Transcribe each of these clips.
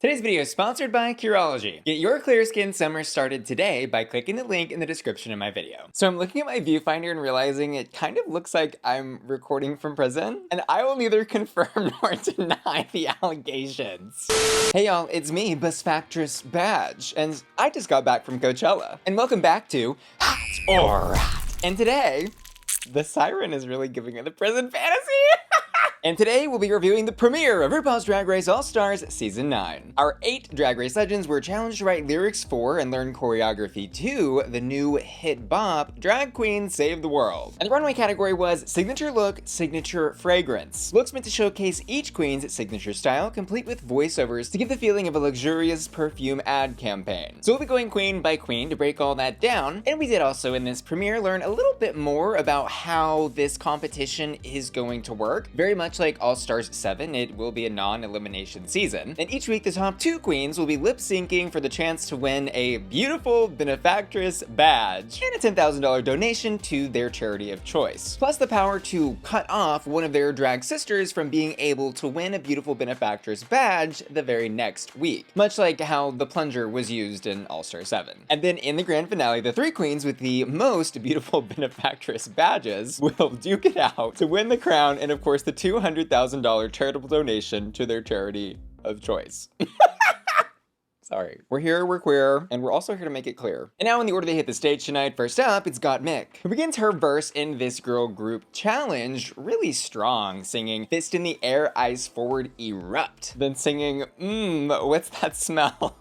Today's video is sponsored by Curology. Get your clear skin summer started today by clicking the link in the description of my video. So I'm looking at my viewfinder and realizing it kind of looks like I'm recording from prison, and I will neither confirm nor deny the allegations. Hey y'all, it's me, Bus Factress Badge, and I just got back from Coachella. And welcome back to Hot or Hot. And today, the siren is really giving it the prison fantasy. And today we'll be reviewing the premiere of RuPaul's Drag Race All-Stars Season 9. Our 8 Drag Race legends were challenged to write lyrics for and learn choreography to the new hit bop, Drag Queen Save the World. And the runway category was Signature Look, Signature Fragrance. Looks meant to showcase each queen's signature style, complete with voiceovers to give the feeling of a luxurious perfume ad campaign. So we'll be going queen by queen to break all that down, and we did also in this premiere learn a little bit more about how this competition is going to work. Very much like All-Stars 7, it will be a non-elimination season. And each week, the top 2 queens will be lip-syncing for the chance to win a beautiful benefactress badge and a $10,000 donation to their charity of choice. Plus the power to cut off one of their drag sisters from being able to win a beautiful benefactress badge the very next week. Much like how the plunger was used in All-Star 7. And then in the grand finale, the 3 queens with the most beautiful benefactress badges will duke it out to win the crown and of course the $200,000 charitable donation to their charity of choice. Sorry. We're here, we're queer, and we're also here to make it clear. And now in the order they hit the stage tonight, first up, it's Gottmik, who begins her verse in this girl group challenge really strong, singing Fist in the Air, Eyes Forward, Erupt. Then singing, what's that smell?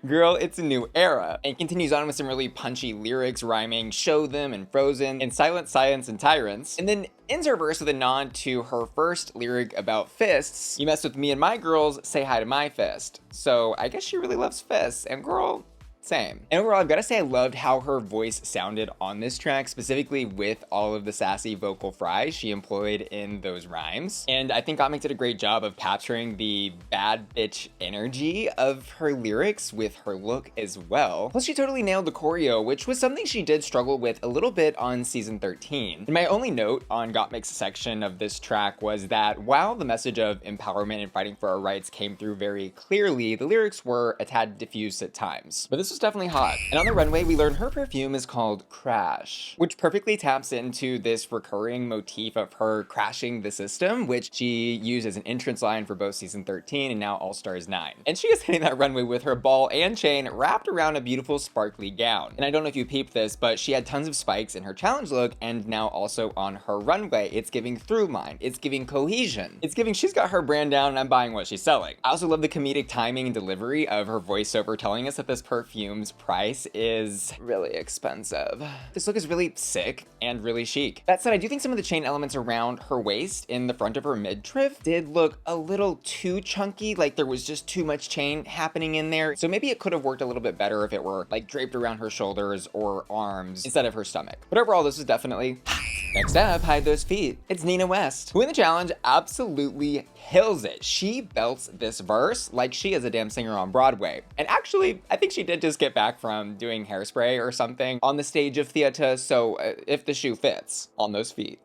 Girl, it's a new era. And continues on with some really punchy lyrics rhyming Show Them and Frozen and Silent Science and Tyrants. And then ends her verse with a nod to her first lyric about fists. You mess with me and my girls, say hi to my fist. So I guess she really loves fists. And girl, same. And overall, I've got to say I loved how her voice sounded on this track, specifically with all of the sassy vocal fries she employed in those rhymes. And I think Gottmik did a great job of capturing the bad bitch energy of her lyrics with her look as well. Plus, she totally nailed the choreo, which was something she did struggle with a little bit on season 13. And my only note on Gottmik's section of this track was that while the message of empowerment and fighting for our rights came through very clearly, the lyrics were a tad diffuse at times. But this was definitely hot. And on the runway, we learned her perfume is called Crash, which perfectly taps into this recurring motif of her crashing the system, which she used as an entrance line for both season 13 and now All-Stars 9. And she is hitting that runway with her ball and chain wrapped around a beautiful sparkly gown. And I don't know if you peeped this, but she had tons of spikes in her challenge look and now also on her runway. It's giving through line. It's giving cohesion. It's giving she's got her brand down and I'm buying what she's selling. I also love the comedic timing and delivery of her voiceover telling us that this perfume's price is really expensive. This look is really sick and really chic. That said, I do think some of the chain elements around her waist in the front of her midriff did look a little too chunky, like there was just too much chain happening in there. So maybe it could have worked a little bit better if it were like draped around her shoulders or arms instead of her stomach. But overall, this was definitely hot. Next up, hide those feet. It's Nina West, who in the challenge absolutely kills it. She belts this verse like she is a damn singer on Broadway. And actually, I think she did just get back from doing Hairspray or something on the stage of theater, so if the shoe fits on those feet.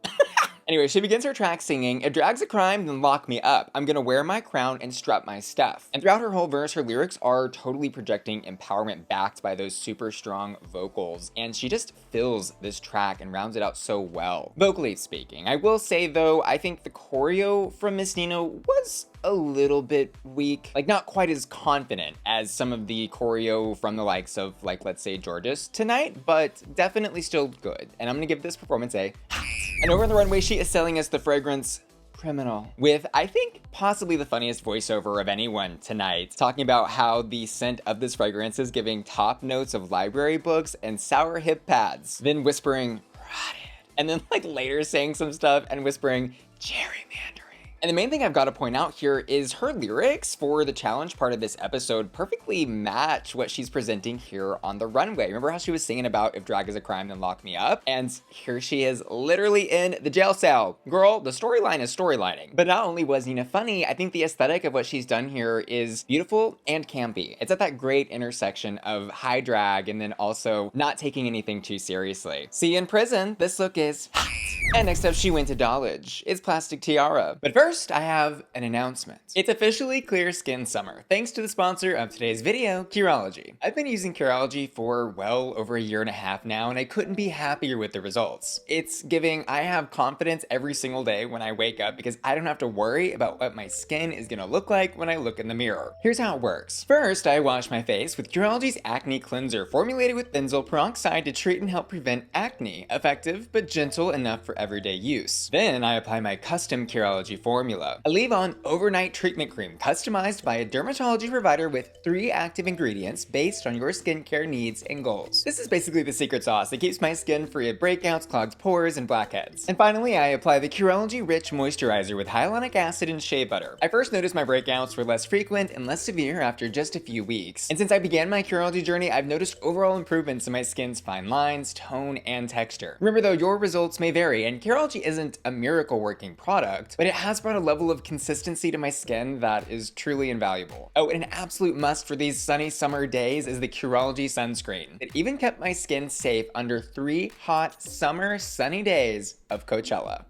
Anyway, she begins her track singing, if drag's a crime, then lock me up. I'm gonna wear my crown and strut my stuff. And throughout her whole verse, her lyrics are totally projecting empowerment backed by those super strong vocals. And she just fills this track and rounds it out so well. Vocally speaking, I will say though, I think the choreo from Miss Nina was a little bit weak, like not quite as confident as some of the choreo from the likes of like, let's say Jorgeous tonight, but definitely still good. And I'm gonna give this performance a hot. And over on the runway, she is selling us the fragrance Criminal with, I think, possibly the funniest voiceover of anyone tonight, talking about how the scent of this fragrance is giving top notes of library books and sour hip pads, then whispering rotted, and then like later saying some stuff and whispering gerrymandering. And the main thing I've got to point out here is her lyrics for the challenge part of this episode perfectly match what she's presenting here on the runway. Remember how she was singing about if drag is a crime, then lock me up? And here she is literally in the jail cell. Girl, the storyline is storylining. But not only was Nina funny, I think the aesthetic of what she's done here is beautiful and campy. It's at that great intersection of high drag and then also not taking anything too seriously. See you in prison. This look is hot. And next up, she went to Dulwich. It's Plastic Tiara. But first, I have an announcement. It's officially Clear Skin Summer, thanks to the sponsor of today's video, Curology. I've been using Curology for well over a year and a half now, and I couldn't be happier with the results. It's giving I have confidence every single day when I wake up because I don't have to worry about what my skin is gonna look like when I look in the mirror. Here's how it works. First, I wash my face with Curology's Acne Cleanser, formulated with benzoyl peroxide to treat and help prevent acne. Effective, but gentle enough for everyday use. Then I apply my custom Curology formula, a leave-on overnight treatment cream customized by a dermatology provider with 3 active ingredients based on your skincare needs and goals. This is basically the secret sauce that keeps my skin free of breakouts, clogged pores, and blackheads. And finally, I apply the Curology Rich Moisturizer with hyaluronic acid and shea butter. I first noticed my breakouts were less frequent and less severe after just a few weeks. And since I began my Curology journey, I've noticed overall improvements in my skin's fine lines, tone, and texture. Remember though, your results may vary, and Curology isn't a miracle working product, but it has brought a level of consistency to my skin that is truly invaluable. Oh, and an absolute must for these sunny summer days is the Curology sunscreen. It even kept my skin safe under 3 hot summer sunny days of Coachella.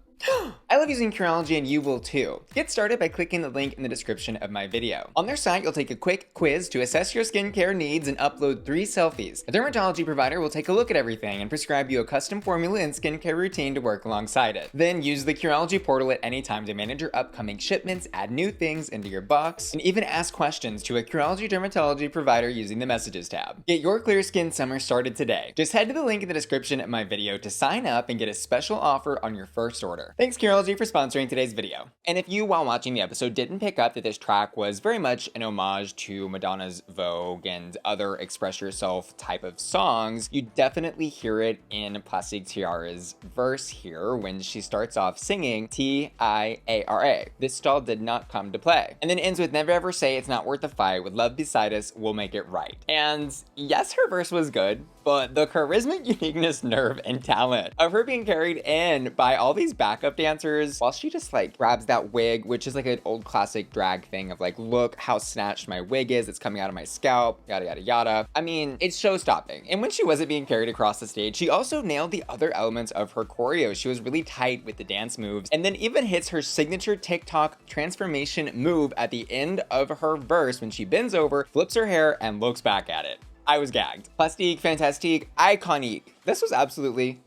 I love using Curology and you will too. Get started by clicking the link in the description of my video. On their site, you'll take a quick quiz to assess your skincare needs and upload 3 selfies. A dermatology provider will take a look at everything and prescribe you a custom formula and skincare routine to work alongside it. Then use the Curology portal at any time to manage your upcoming shipments, add new things into your box, and even ask questions to a Curology dermatology provider using the messages tab. Get your clear skin summer started today. Just head to the link in the description of my video to sign up and get a special offer on your first order. Thanks Curology for sponsoring today's video. And if you, while watching the episode, didn't pick up that this track was very much an homage to Madonna's Vogue and other express yourself type of songs, you definitely hear it in Plastique Tiara's verse here when she starts off singing T-I-A-R-A. This stall did not come to play. And then ends with never ever say it's not worth the fight, with love beside us, we'll make it right. And yes, her verse was good, but the charisma, uniqueness, nerve, and talent of her being carried in by all these backup dancers while she just like grabs that wig, which is like an old classic drag thing of like, look how snatched my wig is, it's coming out of my scalp, yada yada yada. I mean, it's show stopping. And when she wasn't being carried across the stage, she also nailed the other elements of her choreo. She was really tight with the dance moves, and then even hits her signature TikTok transformation move at the end of her verse when she bends over, flips her hair, and looks back at it. I was gagged. Plastique, fantastique, iconique. This was absolutely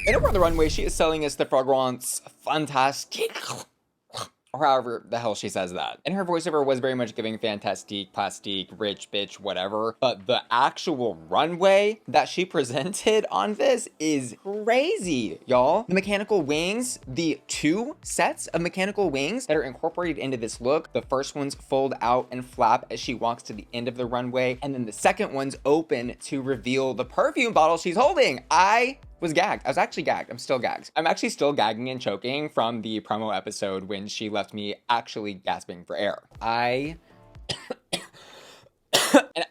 and over on the runway, she is selling us the fragrance fantastique, or however the hell she says that. And her voiceover was very much giving fantastique, plastique, rich, bitch, whatever. But the actual runway that she presented on this is crazy, y'all. The mechanical wings, the 2 sets of mechanical wings that are incorporated into this look. The first ones fold out and flap as she walks to the end of the runway. And then the second one's open to reveal the perfume bottle she's holding. I was gagged. I was actually gagged. I'm still gagged. I'm actually still gagging and choking from the promo episode when she left me actually gasping for air. And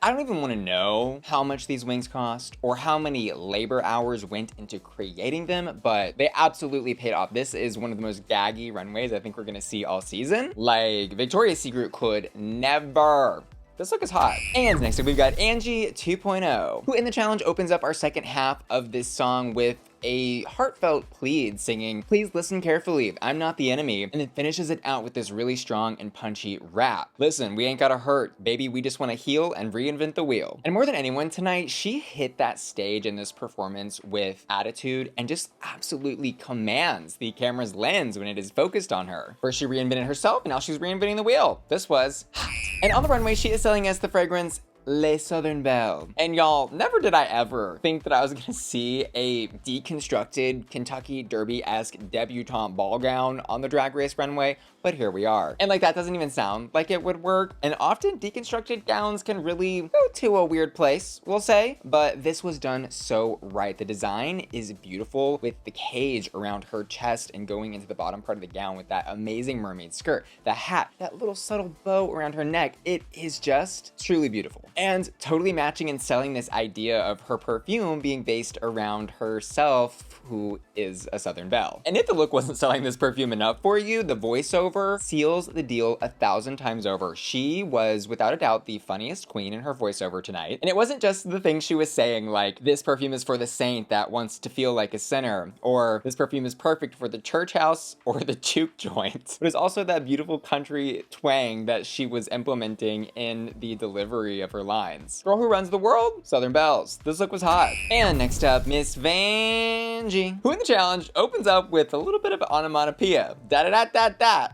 I don't even want to know how much these wings cost or how many labor hours went into creating them, but they absolutely paid off. This is one of the most gaggy runways I think we're gonna see all season. Like, Victoria's Secret could never. This look is hot. And next up, we've got Angie 2.0, who in the challenge opens up our second half of this song with a heartfelt plead singing, please listen carefully, I'm not the enemy, and then finishes it out with this really strong and punchy rap. Listen, we ain't gotta hurt, baby, we just wanna heal and reinvent the wheel. And more than anyone tonight, she hit that stage in this performance with attitude and just absolutely commands the camera's lens when it is focused on her. First she reinvented herself, and now she's reinventing the wheel. This was hot. And on the runway, she is selling us the fragrance Les Southern Belle. And y'all, never did I ever think that I was gonna see a deconstructed Kentucky Derby-esque debutante ball gown on the Drag Race runway, but here we are. And like, that doesn't even sound like it would work. And often deconstructed gowns can really go to a weird place, we'll say, but this was done so right. The design is beautiful with the cage around her chest and going into the bottom part of the gown with that amazing mermaid skirt, the hat, that little subtle bow around her neck. It is just truly beautiful. and totally matching and selling this idea of her perfume being based around herself, who is a Southern belle. And if the look wasn't selling this perfume enough for you, the voiceover seals the deal 1,000 times over. She was without a doubt the funniest queen in her voiceover tonight. And it wasn't just the things she was saying, like, this perfume is for the saint that wants to feel like a sinner, or this perfume is perfect for the church house or the juke joint. But it's also that beautiful country twang that she was implementing in the delivery of her lines. Girl who runs the world, Southern belles. This look was hot. And next up, Miss Vanjie, who in the challenge opens up with a little bit of onomatopoeia. Da-da-da-da-da.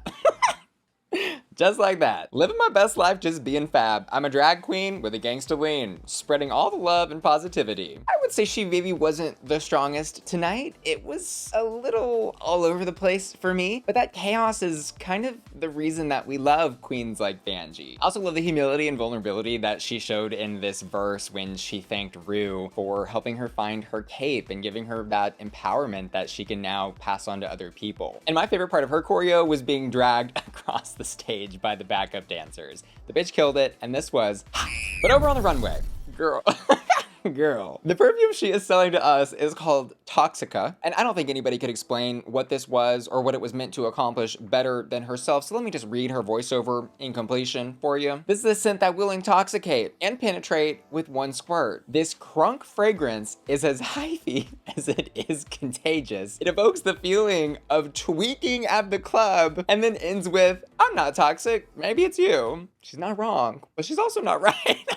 Just like that. Living my best life, just being fab. I'm a drag queen with a gangsta lean, spreading all the love and positivity. I would say she maybe wasn't the strongest tonight. It was a little all over the place for me, but that chaos is kind of the reason that we love queens like Vanjie. I also love the humility and vulnerability that she showed in this verse when she thanked Ru for helping her find her cape and giving her that empowerment that she can now pass on to other people. And my favorite part of her choreo was being dragged across the stage by the backup dancers. The bitch killed it, and this was hot. But over on the runway, girl. Girl. The perfume she is selling to us is called Toxica, and I don't think anybody could explain what this was or what it was meant to accomplish better than herself, so let me just read her voiceover in completion for you. This is a scent that will intoxicate and penetrate with one squirt. This crunk fragrance is as hyphy as it is contagious. It evokes the feeling of tweaking at the club and then ends with, I'm not toxic, maybe it's you. She's not wrong, but she's also not right.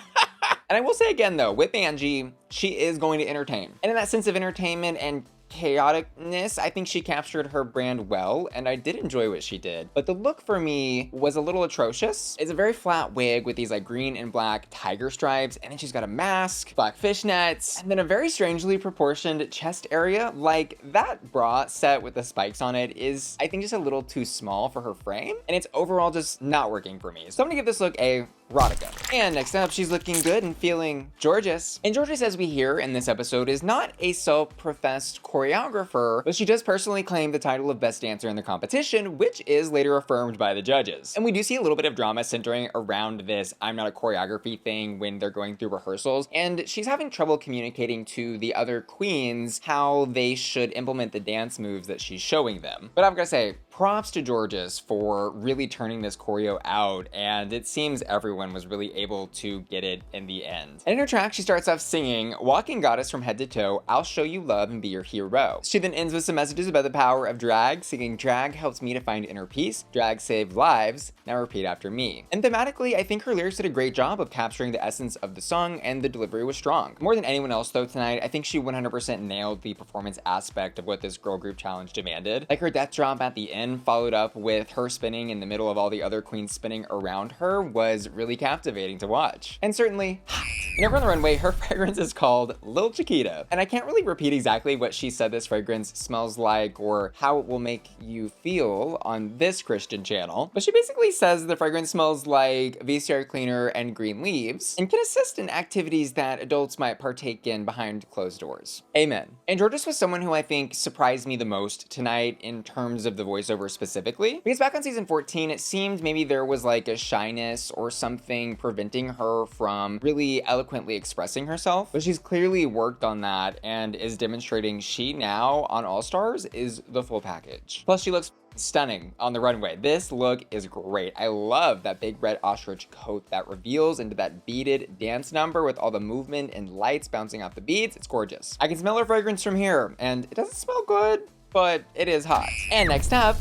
And I will say again though, with Angie, she is going to entertain. And in that sense of entertainment and chaoticness, I think she captured her brand well, and I did enjoy what she did. But the look for me was a little atrocious. It's a very flat wig with these like green and black tiger stripes, and then she's got a mask, black fishnets, and then a very strangely proportioned chest area. Like that bra set with the spikes on it is, I think, just a little too small for her frame, and it's overall just not working for me. So I'm gonna give this look a Rodica. And next up, she's looking good and feeling Jorgeous. And Jorgeous, as we hear in this episode, is not a self-professed choreographer, but she does personally claim the title of best dancer in the competition, which is later affirmed by the judges. And we do see a little bit of drama centering around this I'm not a choreography thing when they're going through rehearsals, and she's having trouble communicating to the other queens how they should implement the dance moves that she's showing them. But I've gotta say, props to Jorgeous for really turning this choreo out, and it seems everyone was really able to get it in the end. And in her track, she starts off singing, walking goddess from head to toe, I'll show you love and be your hero. She then ends with some messages about the power of drag, singing drag helps me to find inner peace, drag saved lives, now repeat after me. And thematically, I think her lyrics did a great job of capturing the essence of the song, and the delivery was strong. More than anyone else though tonight, I think she 100% nailed the performance aspect of what this girl group challenge demanded. Like her death drop at the end, followed up with her spinning in the middle of all the other queens spinning around her, was really captivating to watch. And certainly hot. And over on the runway, her fragrance is called Lil Chiquita. And I can't really repeat exactly what she said this fragrance smells like or how it will make you feel on this Christian channel, but she basically says the fragrance smells like VCR cleaner and green leaves and can assist in activities that adults might partake in behind closed doors. Amen. And Jorgeous was someone who I think surprised me the most tonight in terms of the voiceover specifically, because back on season 14, it seemed maybe there was like a shyness or something preventing her from really eloquently expressing herself, but she's clearly worked on that and is demonstrating she now on All Stars is the full package. Plus she looks stunning on the runway. This look is great. I love that big red ostrich coat that reveals into that beaded dance number with all the movement and lights bouncing off the beads. It's gorgeous. I can smell her fragrance from here, and it doesn't smell good, but it is hot. And next up,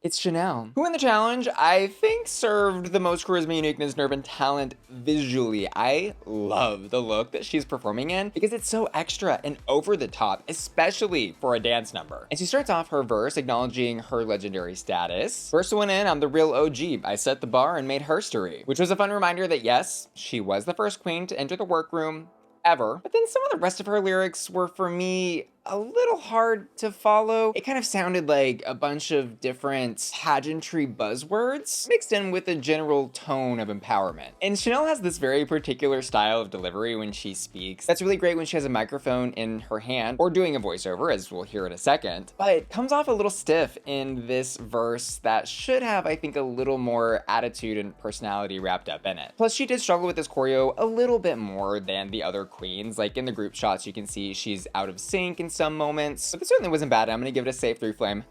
it's Shannel, who in the challenge I think served the most charisma, uniqueness, nerve, and talent visually. I love the look that she's performing in because it's so extra and over the top, especially for a dance number. And she starts off her verse acknowledging her legendary status. First one in, I'm the real OG. I set the bar and made herstory, which was a fun reminder that yes, she was the first queen to enter the workroom ever. But then some of the rest of her lyrics were, for me, a little hard to follow. It kind of sounded like a bunch of different pageantry buzzwords mixed in with a general tone of empowerment. And Shannel has this very particular style of delivery when she speaks. That's really great when she has a microphone in her hand or doing a voiceover, as we'll hear in a second. But it comes off a little stiff in this verse that should have, I think, a little more attitude and personality wrapped up in it. Plus, she did struggle with this choreo a little bit more than the other queens. Like in the group shots, you can see she's out of sync in some moments, but this certainly wasn't bad. I'm gonna give it a safe 3 flame.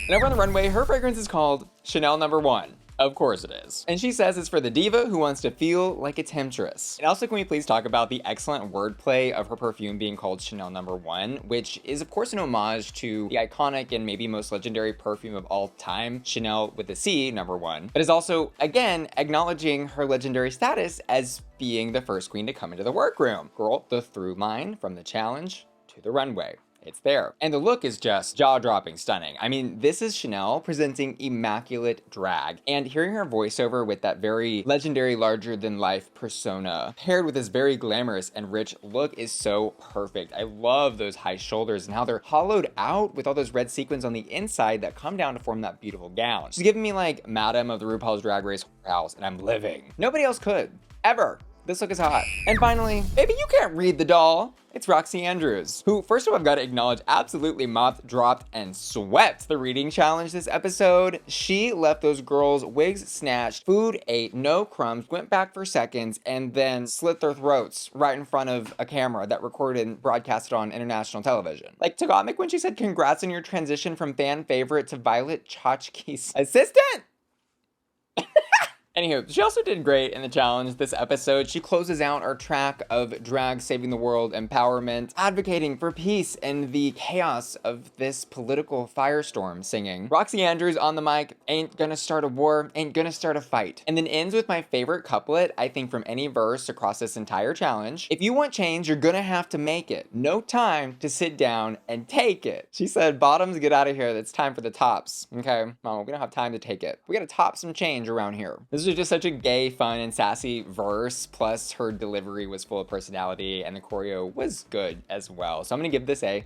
And over on the runway, her fragrance is called Shannel No. 1. Of course it is. And she says it's for the diva who wants to feel like a temptress. And also, can we please talk about the excellent wordplay of her perfume being called Shannel No. 1, which is of course an homage to the iconic and maybe most legendary perfume of all time, Shannel with a C, No. 1, but is also, again, acknowledging her legendary status as being the first queen to come into the workroom. Girl, the through line from the challenge to the runway. It's there. And the look is just jaw-dropping stunning. I mean, this is Shannel presenting immaculate drag, and hearing her voiceover with that very legendary larger-than-life persona paired with this very glamorous and rich look is so perfect. I love those high shoulders and how they're hollowed out with all those red sequins on the inside that come down to form that beautiful gown. She's giving me like Madam of the RuPaul's Drag Race house, and I'm living. Nobody else could, ever. This look is hot. And finally, baby, you can't read the doll. It's Roxxxy Andrews, who, first of all, I've got to acknowledge, absolutely mopped, dropped, and swept the reading challenge this episode. She left those girls' wigs snatched, food ate, no crumbs, went back for seconds, and then slit their throats right in front of a camera that recorded and broadcasted on international television. Like to Gottmik when she said, "Congrats on your transition from fan favorite to Violet Chachki's assistant." Anywho, she also did great in the challenge this episode. She closes out our track of drag saving the world empowerment, advocating for peace and the chaos of this political firestorm, singing Roxxxy Andrews on the mic, "Ain't gonna start a war, ain't gonna start a fight." And then ends with my favorite couplet, I think, from any verse across this entire challenge. "If you want change, you're gonna have to make it. No time to sit down and take it." She said, "Bottoms, get out of here. It's time for the tops." Okay, mama, we don't have time to take it. We gotta top some change around here. This was just such a gay, fun, and sassy verse, plus her delivery was full of personality, and the choreo was good as well. So I'm gonna give this a.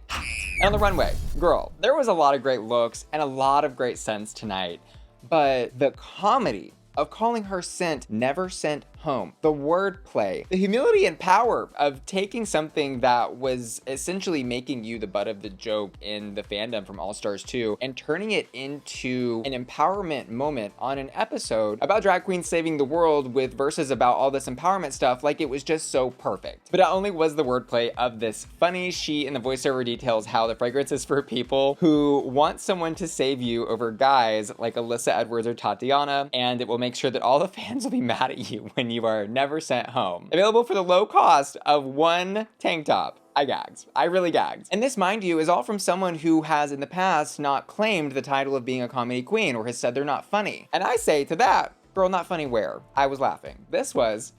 And on the runway, girl, there was a lot of great looks and a lot of great sense tonight, but the comedy of calling her sent, never sent home, the wordplay, the humility and power of taking something that was essentially making you the butt of the joke in the fandom from All Stars 2 and turning it into an empowerment moment on an episode about drag queens saving the world with verses about all this empowerment stuff. Like, it was just so perfect. But not only was the wordplay of this funny, she in the voiceover details how the fragrance is for people who want someone to save you over guys like Alyssa Edwards or Tatiana, and it will make sure that all the fans will be mad at you when you are never sent home. Available for the low cost of one tank top. I gagged. I really gagged. And this, mind you, is all from someone who has in the past not claimed the title of being a comedy queen or has said they're not funny. And I say to that, girl, not funny where? I was laughing. This was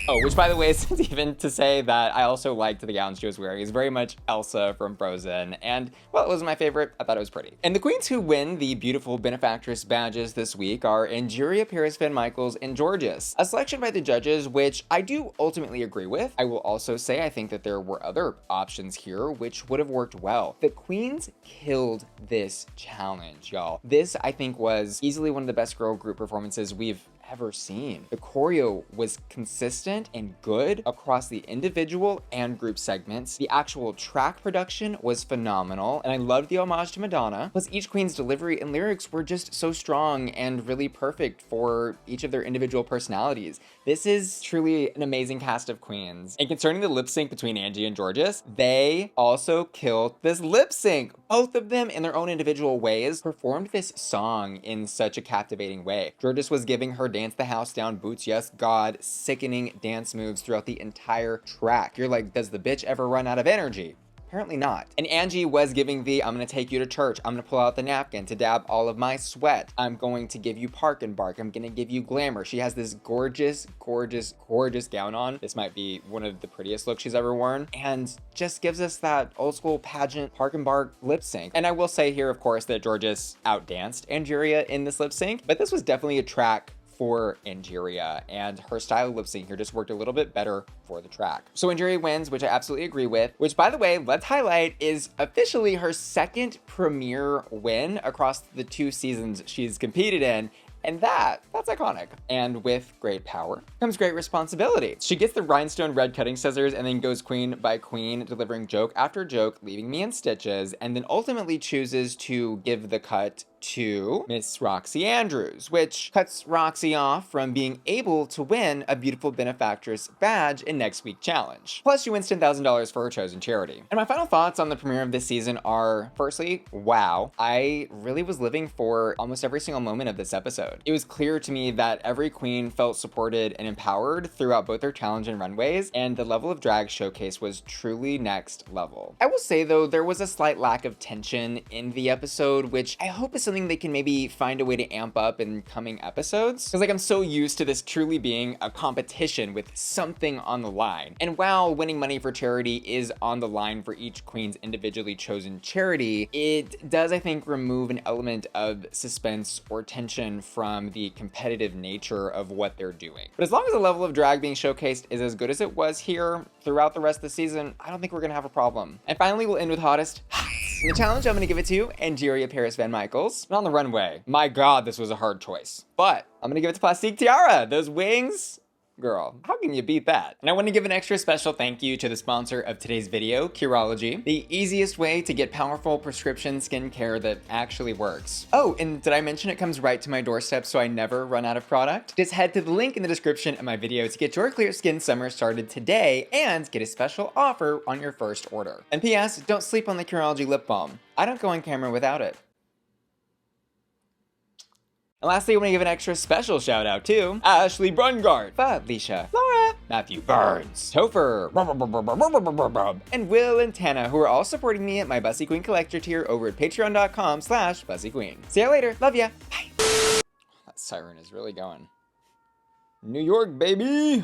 oh, which by the way isn't even to say that I also liked the gown she was wearing. It's very much Elsa from Frozen, and well, it wasn't my favorite. I thought it was pretty. And the queens who win the beautiful benefactress badges this week are Angeria, VanMicheals, and Jorgeous. A selection by the judges, which I do ultimately agree with. I will also say I think that there were other options here which would have worked well. The queens killed this challenge, y'all. This, I think, was easily one of the best girl group performances we've ever seen. The choreo was consistent and good across the individual and group segments. The actual track production was phenomenal, and I loved the homage to Madonna. Plus, each queen's delivery and lyrics were just so strong and really perfect for each of their individual personalities. This is truly an amazing cast of queens. And concerning the lip sync between Angie and Jorgeous, they also killed this lip sync. Both of them, in their own individual ways, performed this song in such a captivating way. Jorgeous was giving her dance the house down boots, yes God, sickening dance moves throughout the entire track. You're like, does the bitch ever run out of energy? Apparently not. And Angie was giving the, I'm gonna take you to church, I'm gonna pull out the napkin to dab all of my sweat, I'm going to give you park and bark, I'm gonna give you glamour. She has this gorgeous, gorgeous, gorgeous gown on. This might be one of the prettiest looks she's ever worn, and just gives us that old school pageant park and bark lip sync. And I will say here, of course, that Jorgeous outdanced Angeria in this lip sync, but this was definitely a track for Angeria, and her style of lip sync here just worked a little bit better for the track. So Angeria wins, which I absolutely agree with, which, by the way, let's highlight, is officially her second premiere win across the 2 seasons she's competed in. And that's iconic. And with great power comes great responsibility. She gets the rhinestone red cutting scissors and then goes queen by queen, delivering joke after joke, leaving me in stitches, and then ultimately chooses to give the cut to Miss Roxxxy Andrews, which cuts Roxxxy off from being able to win a Beautiful Benefactress badge in next week's challenge. Plus, she wins $10,000 for her chosen charity. And my final thoughts on the premiere of this season are, firstly, wow. I really was living for almost every single moment of this episode. It was clear to me that every queen felt supported and empowered throughout both their challenge and runways, and the level of drag showcase was truly next level. I will say, though, there was a slight lack of tension in the episode, which I hope is something they can maybe find a way to amp up in coming episodes. Because like I'm so used to this truly being a competition with something on the line. And while winning money for charity is on the line for each queen's individually chosen charity, it does, I think, remove an element of suspense or tension from the competitive nature of what they're doing. But as long as the level of drag being showcased is as good as it was here throughout the rest of the season, I don't think we're gonna have a problem. And finally, we'll end with hottest. In the challenge, I'm gonna give it to Angeria Paris VanMicheals. And on the runway, my God, this was a hard choice. But I'm gonna give it to Plastique Tiara. Those wings, girl, how can you beat that? And I want to give an extra special thank you to the sponsor of today's video, Curology, the easiest way to get powerful prescription skincare that actually works. Oh, and did I mention it comes right to my doorstep so I never run out of product? Just head to the link in the description of my video to get your clear skin summer started today and get a special offer on your first order. And PS, don't sleep on the Curology lip balm. I don't go on camera without it. And lastly, I want to give an extra special shout out to Ashley Brungard, Felicia, Laura, Matthew Burns, Topher, and Will and Tana, who are all supporting me at my Bussy Queen Collector tier over at patreon.com/BussyQueen. See ya later. Love ya. Bye. That siren is really going. New York, baby.